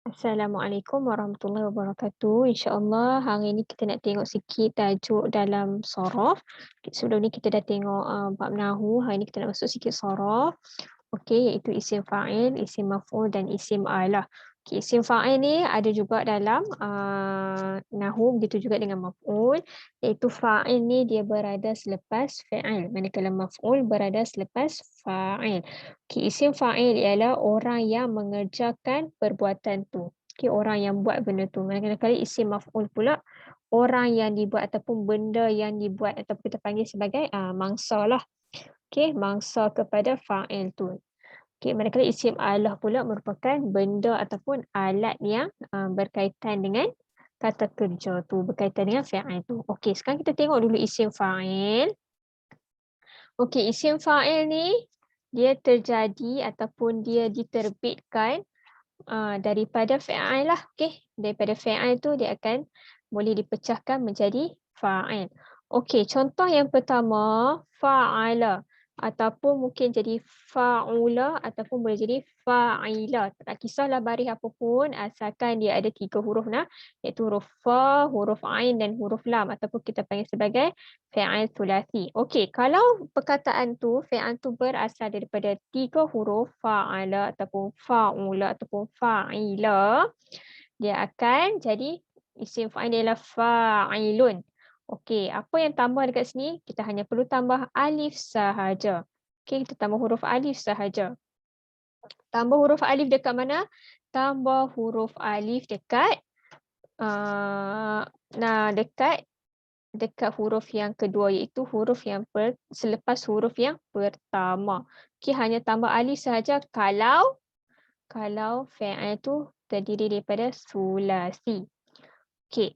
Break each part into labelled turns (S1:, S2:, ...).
S1: Assalamualaikum warahmatullahi wabarakatuh. InsyaAllah hari ini kita nak tengok sikit tajuk dalam sorof. Sebelum ni kita dah tengok bab nahu. Hari ini kita nak masuk sikit sorof. Okey, iaitu isim fa'il, isim maf'ul dan isim alah. Okey, isim fa'il ni ada juga dalam nahu, begitu juga dengan maf'ul. Iaitu fa'il ni dia berada selepas fa'il. Manakala maf'ul berada selepas fa'il. Okey, isim fa'il ialah orang yang mengerjakan perbuatan tu. Okey, orang yang buat benda tu. Manakala isim maf'ul pula orang yang dibuat ataupun benda yang dibuat ataupun kita panggil sebagai mangsa lah. Okey, mangsa kepada fa'il tu. Okey, manakala isim alah pula merupakan benda ataupun alat yang berkaitan dengan kata kerja tu, berkaitan dengan fa'il tu. Okey, sekarang kita tengok dulu isim fa'il. Okey, isim fa'il ni dia terjadi ataupun dia diterbitkan daripada fa'il lah. Okey, daripada fa'il tu dia akan boleh dipecahkan menjadi fa'il. Okey, contoh yang pertama fa'ala ataupun mungkin jadi fa'ula ataupun boleh jadi fa'ila. Tak kisahlah baris apa pun asalkan dia ada 3 huruf iaitu huruf fa, huruf ain dan huruf lam ataupun kita panggil sebagai fa'il thulathi. Okey, kalau perkataan tu fa'il tu berasal daripada 3 huruf fa'ala ataupun fa'ula ataupun fa'ila, dia akan jadi isim fa'il ialah fa'ilun. Okey, apa yang tambah dekat sini? Kita hanya perlu tambah alif sahaja. Okey, kita tambah huruf alif sahaja. Tambah huruf alif dekat mana? Tambah huruf alif dekat dekat huruf yang kedua iaitu huruf yang selepas huruf yang pertama. Okey, hanya tambah alif sahaja kalau fa'il tu terdiri daripada sulasi. Okey.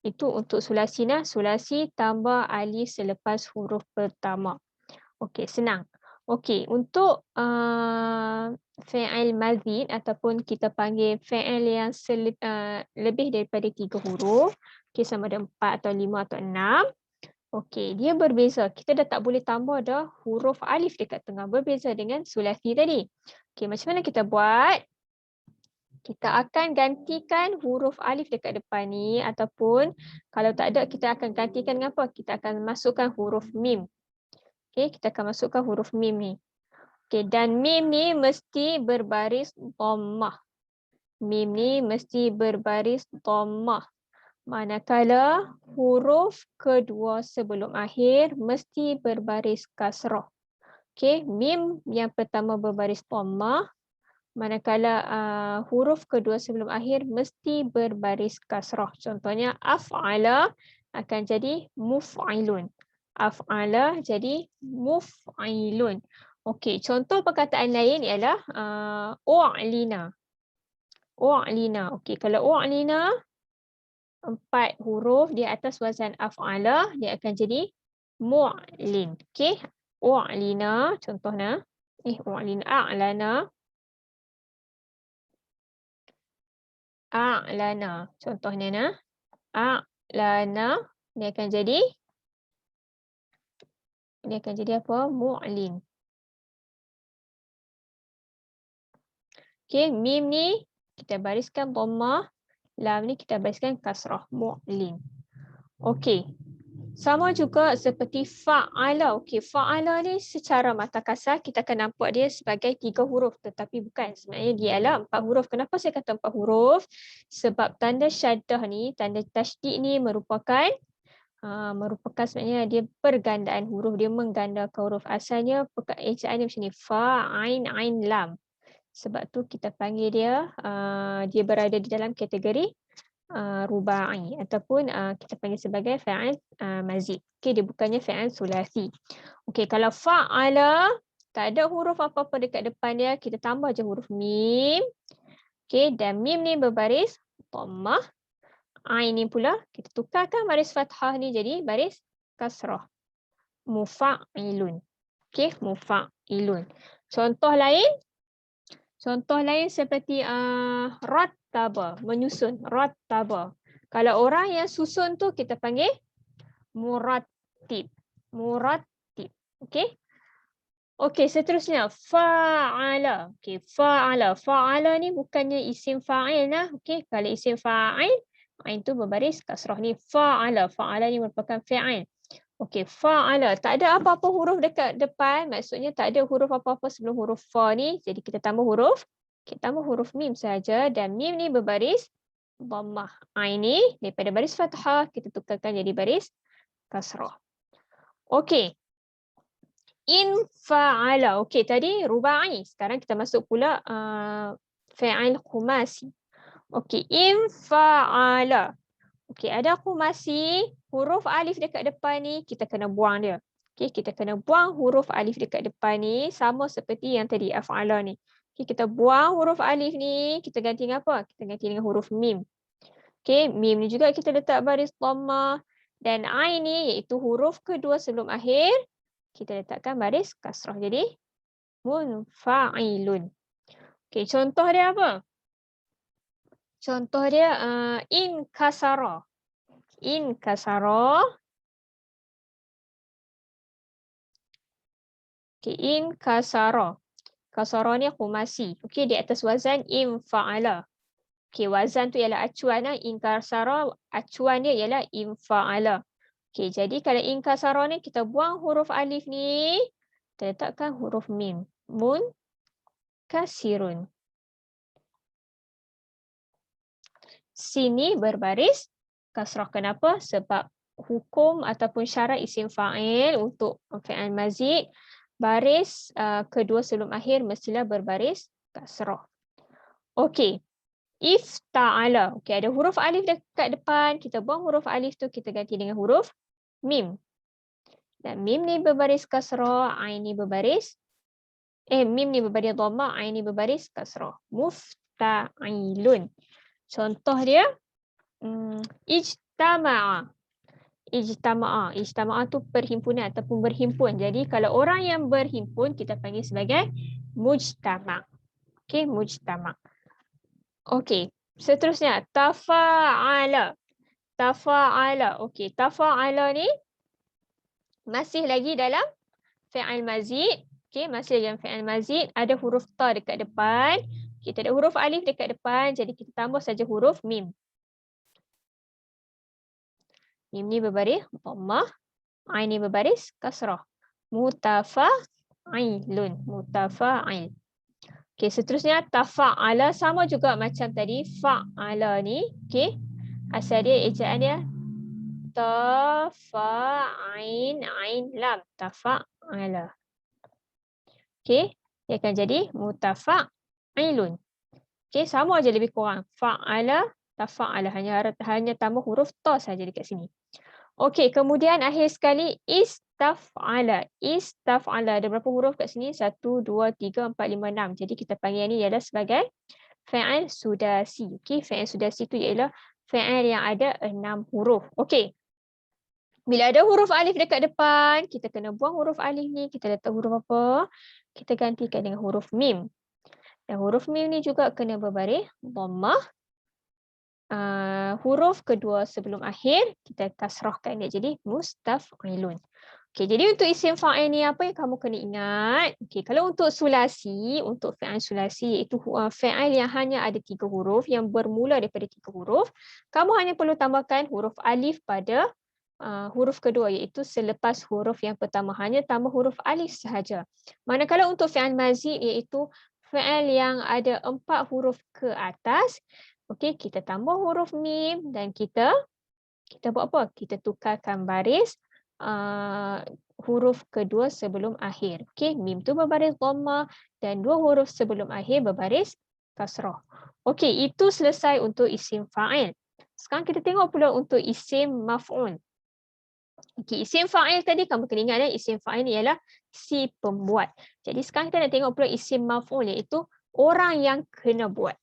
S1: Itu untuk sulasi nah. Sulasi tambah alif selepas huruf pertama. Okey, senang. Okey, untuk fa'il mazid ataupun kita panggil fa'il yang lebih daripada 3 huruf, okey, sama ada 4 atau 5 atau 6. Okey, dia berbeza. Kita dah tak boleh tambah dah huruf alif dekat tengah. Berbeza dengan sulasi tadi. Okey, macam mana kita buat? Kita akan gantikan huruf alif dekat depan ni ataupun kalau tak ada kita akan gantikan dengan apa? Kita akan masukkan huruf mim. Okey, kita akan masukkan huruf mim ni. Okey, dan mim ni mesti berbaris dhammah. Mim ni mesti berbaris dhammah. Manakala huruf kedua sebelum akhir mesti berbaris kasrah. Okey, mim yang pertama berbaris dhammah. Manakala huruf kedua sebelum akhir mesti berbaris kasrah. Contohnya af'ala akan jadi muf'ilun. Af'ala jadi muf'ilun. Okey, contoh perkataan lain ialah u'lina. U'lina. Okey, kalau u'lina 4 huruf di atas wazan af'ala dia akan jadi mu'lin. Okey, u'lina contohnya u'lina a'lana. A'lana. Contohnya a'lana dia akan jadi apa? Mu'lin. Okey, mim ni kita bariskan dhammah, lam ni kita bariskan kasrah, mu'lin. Okey. Sama juga seperti fa'ala. Okey, fa'ala ni secara mata kasar kita akan nampak dia sebagai 3 huruf tetapi bukan. Sebenarnya dia adalah 4 huruf. Kenapa saya kata 4 huruf? Sebab tanda syaddah ni, tanda tasydid ni merupakan sebenarnya dia pergandaan huruf. Dia menggandakan huruf. Asalnya ejaan dia macam ni. Fa, ain, ain, lam. Sebab tu kita panggil dia berada di dalam kategori rubai ataupun kita panggil sebagai fa'il mazid. Okey, dia bukannya fa'il sulasi. Okey, kalau fa'ala tak ada huruf apa-apa dekat depan dia, kita tambah je huruf mim. Okey, dan mim ni berbaris dhammah. Ain ni pula kita tukarkan baris fathah ni jadi baris kasrah. Mufa'ilun. Okey, mufa'ilun. Contoh lain seperti rattaba, menyusun, rattaba. Kalau orang yang susun tu kita panggil murattib. Murattib. Okey? Okey, seterusnya fa'ala. Okey, fa'ala. Fa'ala ni bukannya isim fa'il lah. Okey, kalau isim fa'il, ain tu berbaris kasrah ni fa'ala. Fa'ala ni merupakan fi'il. Okey, fa'ala. Tak ada apa-apa huruf dekat depan, maksudnya tak ada huruf apa-apa sebelum huruf fa ni. Jadi kita tambah huruf, kita tambah huruf mim saja dan mim ni berbaris dhammah. Ain ni daripada baris fathah kita tukarkan jadi baris kasrah. Okey. In fa'ala. Okey, tadi rubai. Sekarang kita masuk pula fa'il khumasi. Okey, in fa'ala. Okey, ada khumasi, huruf alif dekat depan ni kita kena buang dia. Okey, kita kena buang huruf alif dekat depan ni sama seperti yang tadi af'ala ni. Okey, kita buang huruf alif ni, kita ganti dengan apa? Kita ganti dengan huruf mim. Okey, mim ni juga kita letak baris dhammah dan ain ni iaitu huruf kedua sebelum akhir kita letakkan baris kasrah jadi munfa'ilun. Okey, contoh dia apa? Contoh dia in kasara. In kasara. Okey, in kasara. Kasara ni khumasi. Okey, di atas wazan in fa'ala. Okey, wazan tu ialah acuan lah. In kasara, acuan dia ialah in fa'ala. Okey, jadi kalau in kasara ni kita buang huruf alif ni, kita letakkan huruf mim. Mun kasirun. Sini berbaris kasrah. Kenapa? Sebab hukum ataupun syarat isim fa'il untuk fi'il mazid, baris kedua sebelum akhir mestilah berbaris kasrah. Okey. Ifta'ala. Okey, ada huruf alif dekat depan. Kita buang huruf alif tu, kita ganti dengan huruf mim. Dan mim ni berbaris kasrah, ain ni berbaris mim ni berbaris dhammah, ain ni berbaris kasrah. Mufta'ilun. Contoh dia ijtama'a. Ijtama'a. Ijtama'a tu perhimpunan ataupun berhimpun. Jadi kalau orang yang berhimpun kita panggil sebagai mujtama'. Okey, mujtama'. Okey, seterusnya tafa'ala. Tafa'ala. Okey, tafa'ala ni masih lagi dalam fi'il mazid. Okey, masih dalam fi'il mazid, ada huruf ta dekat depan. Kita ada huruf alif dekat depan, jadi kita tambah saja huruf mim. Mim ni berbaris dhammah, ain ni berbaris kasrah. Mutafa'ilun. Mutafa'il. Okey, seterusnya tafa'ala sama juga macam tadi fa'ala ni. Okey. Asal dia ejaan dia tafa'ain ain lam. Tafa'ala. Okey, dia akan jadi mutafa'ilun. Okey, sama aja lebih kurang. Fa'ala, tafa'ala, hanya tambah huruf ta saja dekat sini. Okey, kemudian akhir sekali istaf'ala. Istaf'ala ada berapa huruf kat sini? 1 2 3 4 5 6. Jadi kita panggil ni ialah sebagai fi'il sudasi. Okey, fi'il sudasi tu ialah fi'il yang ada 6 huruf. Okey. Bila ada huruf alif dekat depan, kita kena buang huruf alif ni, kita letak huruf apa? Kita gantikan dengan huruf mim. Dan huruf mim ni juga kena berbaris dhammah. Huruf kedua sebelum akhir kita kasrahkan dia jadi mustaf'ilun. Okey, jadi untuk isim fa'il ni apa yang kamu kena ingat? Okey, kalau untuk sulasi, untuk fi'il sulasi iaitu fi'il yang hanya ada 3 huruf yang bermula daripada 3 huruf, kamu hanya perlu tambahkan huruf alif pada huruf kedua iaitu selepas huruf yang pertama, hanya tambah huruf alif sahaja. Manakala untuk fi'il mazid iaitu fi'il yang ada 4 huruf ke atas, okey, kita tambah huruf mim dan kita buat apa? Kita tukarkan baris huruf kedua sebelum akhir. Okey, mim tu berbaris dhammah dan 2 huruf sebelum akhir berbaris kasrah. Okey, itu selesai untuk isim fa'il. Sekarang kita tengok pula untuk isim maf'ul. Okey, isim fa'il tadi kamu kena ingat isim fa'il ialah si pembuat. Jadi sekarang kita nak tengok pula isim maf'ul iaitu orang yang kena buat.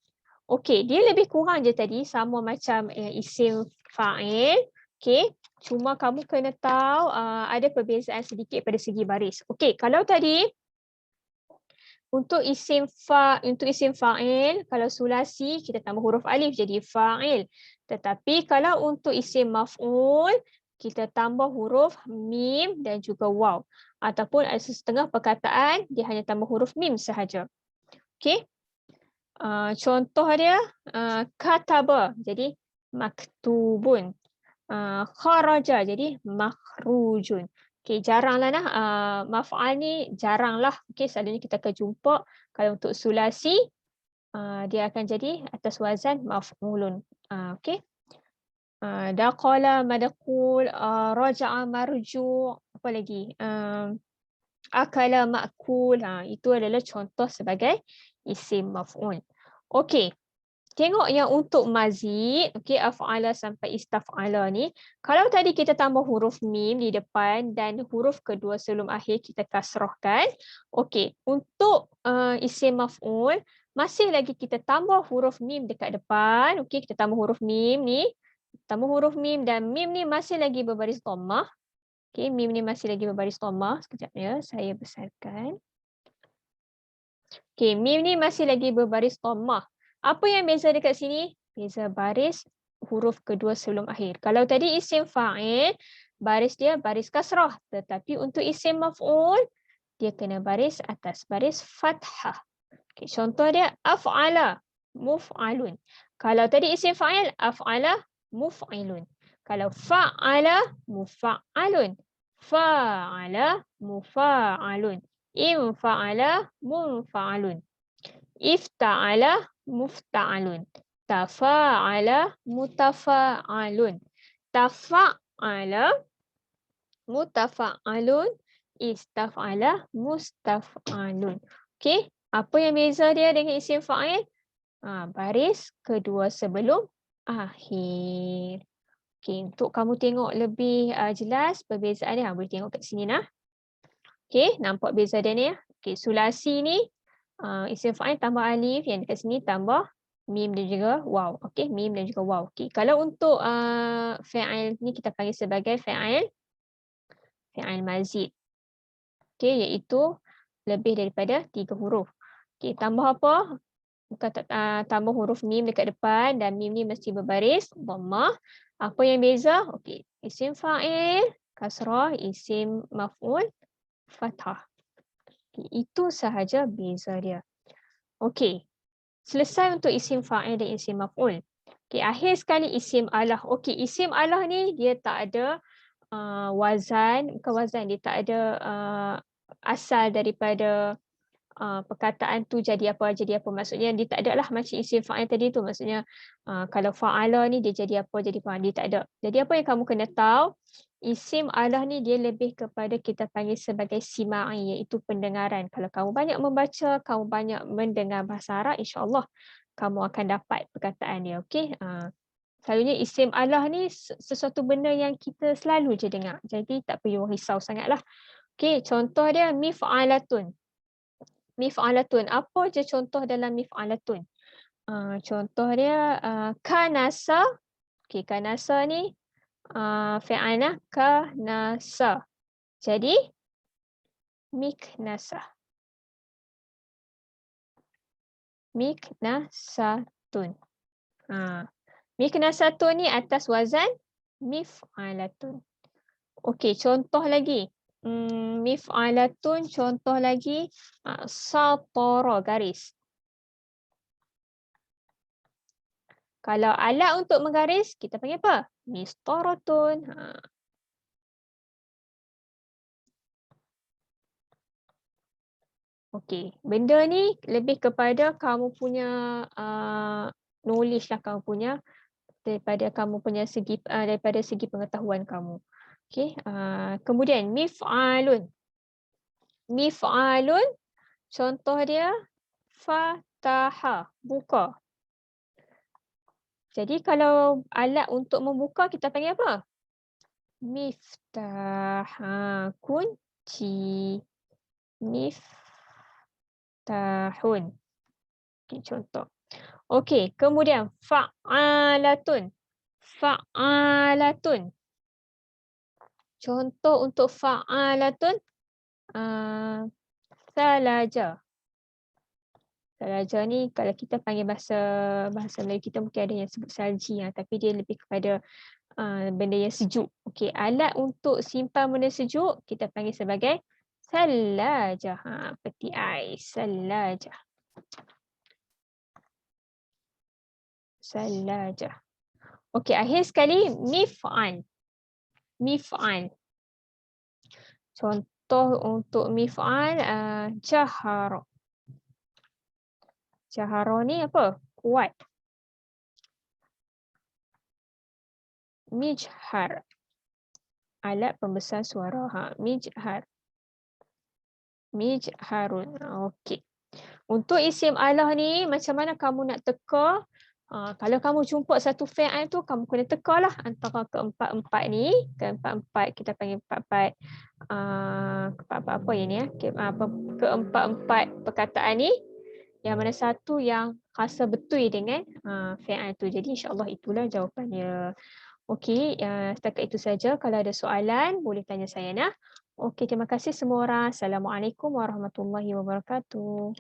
S1: Okey, dia lebih kurang je tadi sama macam isim fa'il. Okey, cuma kamu kena tahu ada perbezaan sedikit pada segi baris. Okey, kalau tadi untuk isim fa'il, kalau sulasi kita tambah huruf alif jadi fa'il. Tetapi kalau untuk isim maf'ul, kita tambah huruf mim dan juga waw. Ataupun ada setengah perkataan dia hanya tambah huruf mim sahaja. Okey. Contoh dia kataba, jadi maktubun. Kharaja, jadi makhrujun. Okey, jaranglah maf'al ni jaranglah. Okey, selalunya kita akan jumpa kalau untuk sulasi dia akan jadi atas wazan maf'ulun. Okey. Daqala madqul, raja'a marju', apa lagi? Akala ma'kul. Itu adalah contoh sebagai isim maf'ul. Okey. Tengok yang untuk mazid, okey, af'ala sampai istaf'ala ni, kalau tadi kita tambah huruf mim di depan dan huruf kedua sebelum akhir kita kasrahkan, okey, untuk isim maf'ul, masih lagi kita tambah huruf mim dekat depan, okey, kita tambah huruf mim ni, tambah huruf mim dan mim ni masih lagi berbaris dhammah. Okey, mim ni masih lagi berbaris dhammah. Sekejap ya, saya besarkan. Okey, mim ni masih lagi berbaris dhammah. Apa yang beza dekat sini? Beza baris huruf kedua sebelum akhir. Kalau tadi isim fa'il, baris dia baris kasrah. Tetapi untuk isim maf'ul, dia kena baris atas, baris fathah. Okay, contoh dia af'ala, muf'alun. Kalau tadi isim fa'il, af'ala, muf'ilun. Kalau fa'ala, mufa'alun. Fa'ala, mufa'alun. Infa'ala, munfa'alun. Ifta'ala, mufta'alun. Tafa'ala, mutafa'alun. Tafa'ala, mutafa'alun. Istaf'ala, mustaf'alun. Okey, apa yang beza dia dengan isim fa'il? Baris kedua sebelum akhir. Okey, untuk kamu tengok lebih jelas perbezaan dia, boleh tengok kat sini nah. Okey, nampak beza dia ni ya. Okey, sulasi ni isim fa'il tambah alif, yang dekat sini tambah mim dan juga waw. Okey, mim dan juga waw. Okey, kalau untuk fa'il ni kita panggil sebagai fa'il mazid. Okey, iaitu lebih daripada 3 huruf. Okey, tambah apa? Bukan tambah huruf mim dekat depan dan mim ni mesti berbaris dhammah. Apa yang beza? Okey, isim fa'il kasrah, isim maf'ul fathah. Itu sahaja beza dia. Okey. Selesai untuk isim fa'il dan isim maf'ul. Okey, akhir sekali isim alah. Okey, isim alah ni dia tak ada wazan, bukan wazan, dia tak ada asal daripada perkataan tu jadi apa. Maksudnya dia tak ada lah macam isim fa'il tadi tu. Maksudnya kalau fa'ala ni dia jadi apa, jadi fa'al, dia tak ada. Jadi apa yang kamu kena tahu, isim alah ni dia lebih kepada kita panggil sebagai sima'i, iaitu pendengaran. Kalau kamu banyak membaca, kamu banyak mendengar bahasa Arab, insya-Allah kamu akan dapat perkataan dia. Okey. Selalunya isim alah ni sesuatu benda yang kita selalu je dengar. Jadi tak perlu risau sangatlah. Okey, contoh dia mif'alatun. Mif'alatun. Apa je contoh dalam mif'alatun? Contoh dia kanasa. Okey, kanasa ni fi'alnya kanasa. Jadi miknasa. Miknasatun. Miknasatun ni atas wazan mif'alatun. Okey, contoh lagi. Mif'alatun, contoh lagi satara, garis. Kalau alat untuk menggaris, kita panggil apa? Mistaratun. Okey, benda ni lebih kepada kamu punya knowledge lah, kamu punya daripada segi pengetahuan kamu. Okey, kemudian mif'alun. Mif'alun, contoh dia fataha, buka. Jadi kalau alat untuk membuka kita panggil apa? Miftah, kunci. Miftahun. Okay, contoh. Okey, kemudian fa'alatun. Fa'alatun. Contoh untuk fa'alatun salaja. Salaja ni kalau kita panggil bahasa Melayu kita mungkin ada yang sebut salji, tapi dia lebih kepada benda yang sejuk. Okey, alat untuk simpan benda sejuk kita panggil sebagai salajah. Peti ais, salajah. Salajah. Okey, akhir sekali mif'al. Mif'al. Contoh untuk mif'al jahara. Jahara ni apa? Kuat. Mijhar. Alat pembesar suara. Mijhar. Mijharun. Okey. Untuk isim Allah ni macam mana kamu nak teka? Kalau kamu jumpa satu fi'il tu kamu kena tekalah antara keempat-empat ni, keempat-empat kita panggil empat-empat keempat-empat apa yang ni keempat-empat perkataan ni yang mana satu yang rasa betul dengan fi'il tu. Jadi insya-Allah itulah jawapannya. Okey, setakat itu saja. Kalau ada soalan boleh tanya saya nah. Okey, terima kasih semua orang. Assalamualaikum warahmatullahi wabarakatuh.